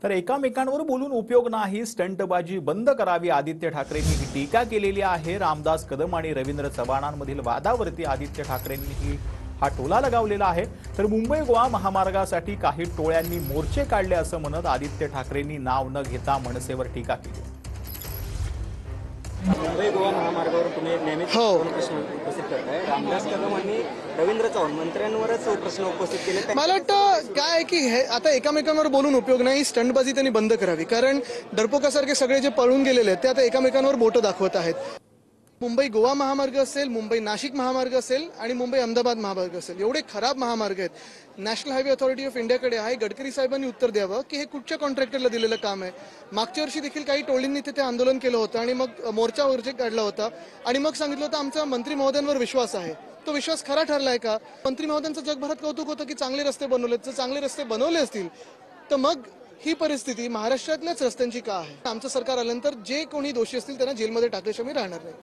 तर एकामेकांवर बोलून उपयोग नाही, स्टंटबाजी बंद करावी, आदित्य ठाकरेंनी ही टीका केलेली आहे। रामदास कदम आणि रवींद्र चव्हाणांमधील वादावरती आदित्य ठाकरेंनी हा टोला लगावलेला आहे। तर मुंबई गोवा महामार्गासाठी काही टोळ्यांनी मोर्चे काढले असं म्हणत आदित्य ठाकरेंनी नाव न घेता मनसेवर टीका केली। मुंबई गोवा महामार्गावर तुम्ही नेहमीच प्रश्न उपस्थित करताय। रामदास कदम आणि रवींद्र चव्हाण मंत्र्यांवरच प्रश्न उपस्थित केले। मला वाटतं काय आहे की हे आता एकामेकांवर बोलून उपयोग नाही, स्टंटबाजी त्यांनी बंद करावी। कारण डरपोकासारखे सगळे जे पळून गेलेले आहेत ते आता एकामेकांवर बोटं दाखवत आहेत। मुंबई गोवा महामार्ग असेल, मुंबई नाशिक महामार्ग असेल आणि मुंबई अहमदाबाद महामार्ग असेल, एवढे खराब महामार्ग आहेत। नॅशनल हायवे अथॉरिटी ऑफ इंडियाकडे आहे। गडकरी साहेबांनी उत्तर द्यावं की हे कुठच्या कॉन्ट्रॅक्टरला दिलेलं काम आहे। मागच्या वर्षी देखील काही टोळींनी तिथे आंदोलन केलं होतं आणि मग मोर्चा काढला होता आणि मग सांगितलं होतं आमचा मंत्री महोदयांवर विश्वास आहे। तो विश्वास खरा ठरलाय का? मंत्री महोदयांचं जगभरात कौतुक होतं की चांगले रस्ते बनवलेत। जर चांगले रस्ते बनवले असतील तर मग ही परिस्थिती महाराष्ट्रातल्याच रस्त्यांची का आहे? आमचं सरकार आल्यानंतर जे कोणी दोषी असतील त्यांना जेलमध्ये टाकल्याशिवाय मी राहणार नाही।